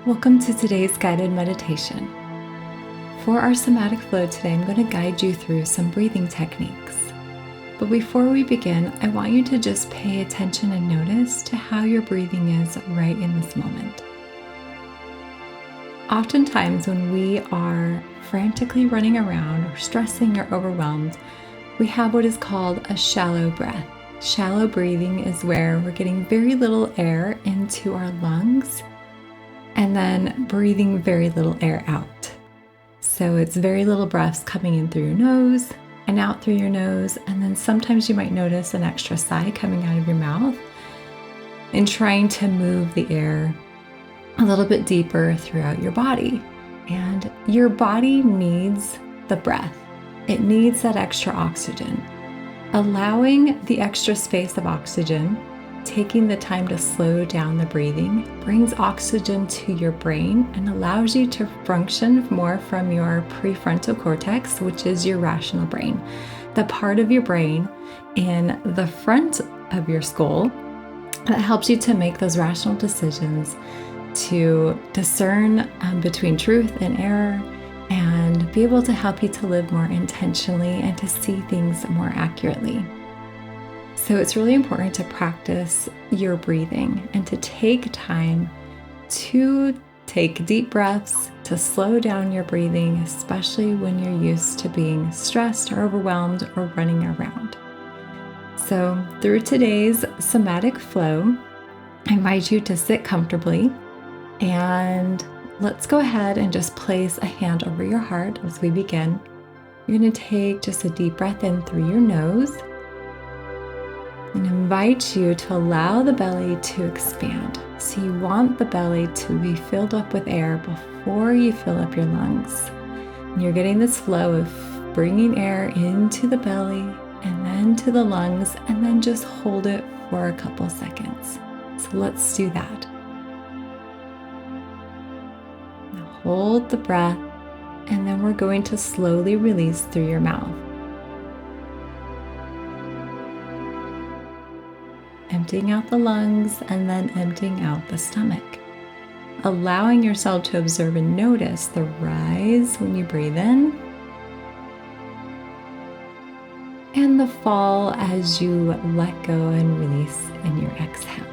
Welcome to today's guided meditation. For our somatic flow today, I'm going to guide you through some breathing techniques. But before we begin, I want you to just pay attention and notice to how your breathing is right in this moment. Oftentimes, when we are frantically running around or stressing or overwhelmed, we have what is called a shallow breath. Shallow breathing is where we're getting very little air into our lungs and then breathing very little air out. So it's very little breaths coming in through your nose and out through your nose, and then sometimes you might notice an extra sigh coming out of your mouth and trying to move the air a little bit deeper throughout your body. And your body needs the breath. It needs that extra oxygen. Allowing the extra space of oxygen, taking the time to slow down the breathing, brings oxygen to your brain and allows you to function more from your prefrontal cortex, which is your rational brain, the part of your brain in the front of your skull that helps you to make those rational decisions, to discern between truth and error, and be able to help you to live more intentionally and to see things more accurately. So it's really important to practice your breathing and to take time to take deep breaths, to slow down your breathing, especially when you're used to being stressed or overwhelmed or running around. So through today's somatic flow, I invite you to sit comfortably, and let's go ahead and just place a hand over your heart as we begin. You're going to take just a deep breath in through your nose and invite you to allow the belly to expand. So you want the belly to be filled up with air before you fill up your lungs. And you're getting this flow of bringing air into the belly and then to the lungs, and then just hold it for a couple seconds. So let's do that. Now hold the breath, and then we're going to slowly release through your mouth. Emptying out the lungs and then emptying out the stomach. Allowing yourself to observe and notice the rise when you breathe in and the fall as you let go and release in your exhale.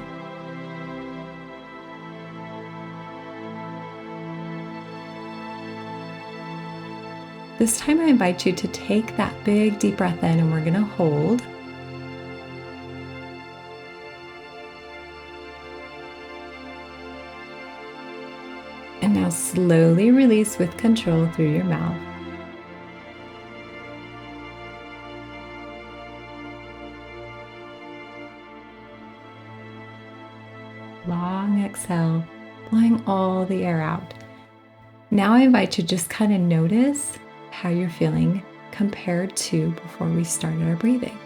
This time I invite you to take that big deep breath in, and we're going to hold. And now slowly release with control through your mouth. Long exhale, blowing all the air out. Now I invite you to just kind of notice how you're feeling compared to before we started our breathing.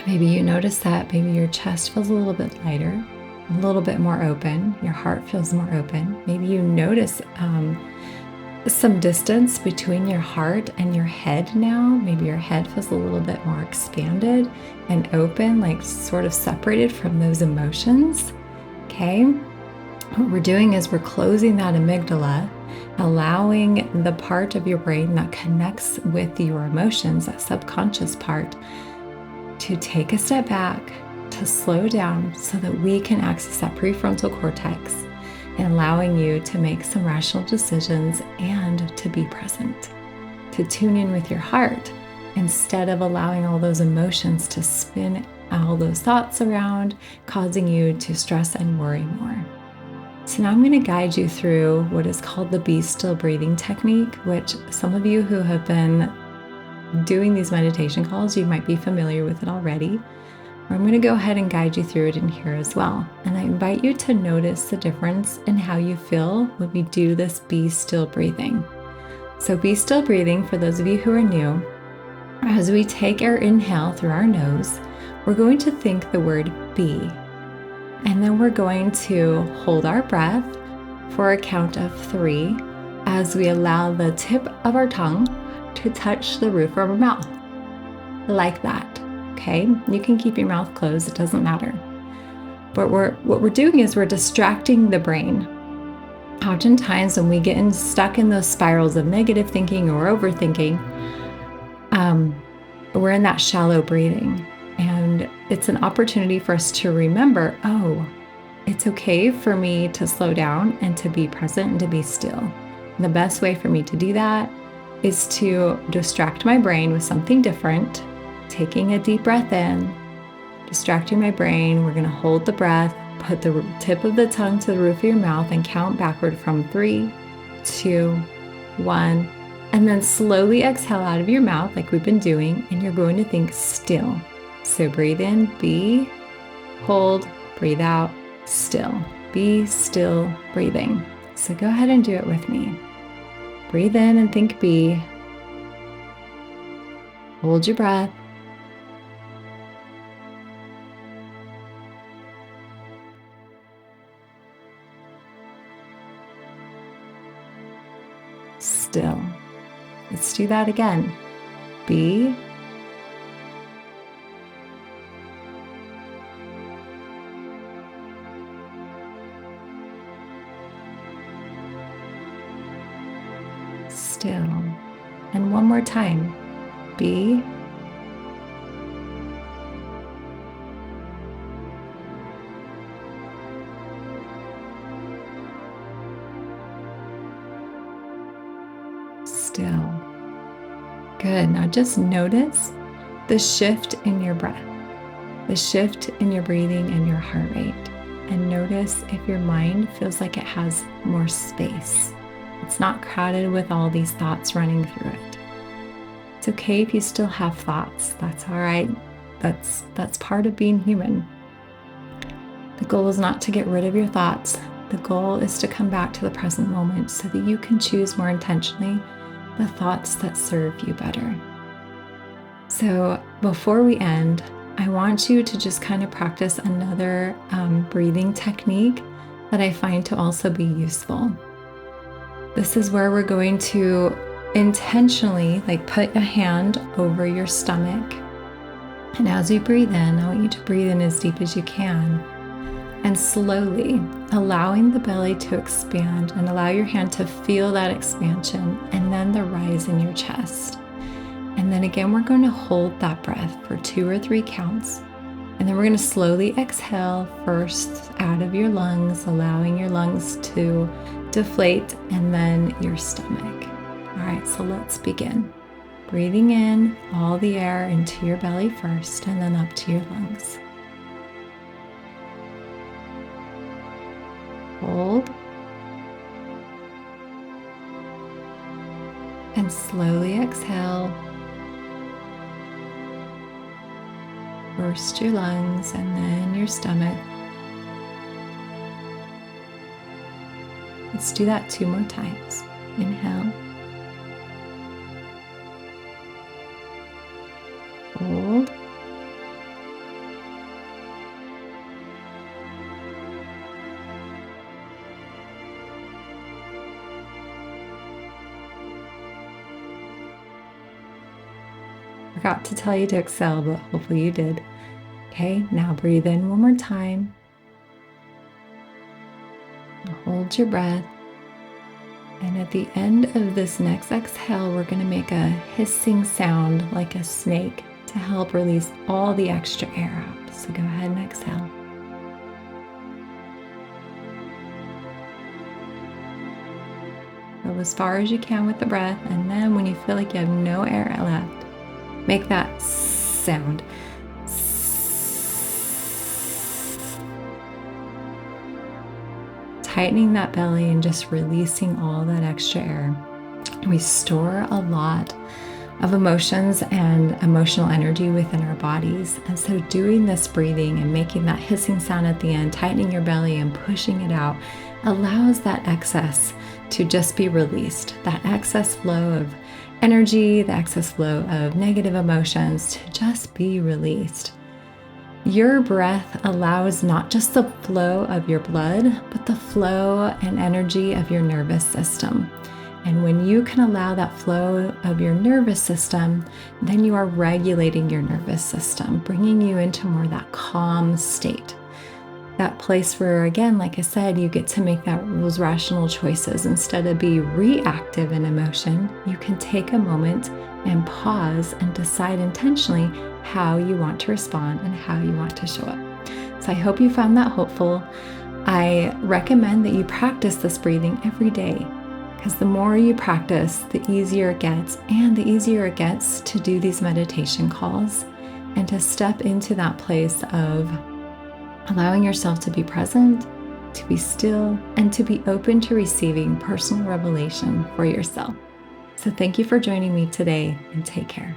Maybe you notice that maybe your chest feels a little bit lighter, a little bit more open. Your heart feels more open. Maybe you notice some distance between your heart and your head now. Maybe your head feels a little bit more expanded and open, like sort of separated from those emotions. Okay. What we're doing is we're closing that amygdala, allowing the part of your brain that connects with your emotions, that subconscious part, to take a step back, to slow down so that we can access that prefrontal cortex, and allowing you to make some rational decisions and to be present, to tune in with your heart instead of allowing all those emotions to spin all those thoughts around, causing you to stress and worry more. So now I'm going to guide you through what is called the Be Still breathing technique, which some of you who have been doing these meditation calls, you might be familiar with it already. I'm going to go ahead and guide you through it in here as well. And I invite you to notice the difference in how you feel when we do this Be Still breathing. So Be Still breathing, for those of you who are new, as we take our inhale through our nose, we're going to think the word be. And then we're going to hold our breath for a count of 3 as we allow the tip of our tongue to touch the roof of our mouth, like that. Okay, you can keep your mouth closed, it doesn't matter. But what we're doing is we're distracting the brain. Oftentimes when we get stuck in those spirals of negative thinking or overthinking, we're in that shallow breathing. And it's an opportunity for us to remember, oh, it's okay for me to slow down and to be present and to be still. And the best way for me to do that is to distract my brain with something different, taking a deep breath in, distracting my brain. We're going to hold the breath, put the tip of the tongue to the roof of your mouth and count backward from 3, 2, 1. And then slowly exhale out of your mouth like we've been doing, and you're going to think still. So breathe in, be, hold, breathe out, still. Be still breathing. So go ahead and do it with me. Breathe in and think be. Hold your breath. Still. Let's do that again. Be. Still. And one more time. Be. Still. Good. Now just notice the shift in your breath, the shift in your breathing and your heart rate. And notice if your mind feels like it has more space. It's not crowded with all these thoughts running through it. It's okay if you still have thoughts. That's all right. That's part of being human. The goal is not to get rid of your thoughts. The goal is to come back to the present moment so that you can choose more intentionally the thoughts that serve you better. So before we end, I want you to just kind of practice another breathing technique that I find to also be useful. This is where we're going to intentionally put a hand over your stomach. And as you breathe in, I want you to breathe in as deep as you can. And slowly allowing the belly to expand and allow your hand to feel that expansion and then the rise in your chest. And then again, we're going to hold that breath for 2 or 3 counts. And then we're going to slowly exhale first out of your lungs, allowing your lungs to deflate and then your stomach. All right, so let's begin. Breathing in all the air into your belly first and then up to your lungs. Hold. And slowly exhale. First your lungs and then your stomach. Let's do that 2 more times. Inhale. Hold. Forgot to tell you to exhale, but hopefully you did. Okay, now breathe in one more time. Hold your breath. And at the end of this next exhale, we're going to make a hissing sound like a snake to help release all the extra air out. So go ahead and exhale. Go as far as you can with the breath, and then when you feel like you have no air left, make that sound. Tightening that belly and just releasing all that extra air. We store a lot of emotions and emotional energy within our bodies. And so doing this breathing and making that hissing sound at the end, tightening your belly and pushing it out, allows that excess to just be released. That excess flow of energy, the excess flow of negative emotions to just be released. Your breath allows not just the flow of your blood, but the flow and energy of your nervous system. And when you can allow that flow of your nervous system, then you are regulating your nervous system, bringing you into more of that calm state. That place where, again, like I said, you get to make those rational choices. Instead of be reactive in emotion, you can take a moment and pause and decide intentionally how you want to respond and how you want to show up. So I hope you found that helpful. I recommend that you practice this breathing every day, because the more you practice, the easier it gets, and the easier it gets to do these meditation calls and to step into that place of allowing yourself to be present, to be still, and to be open to receiving personal revelation for yourself. So thank you for joining me today, and take care.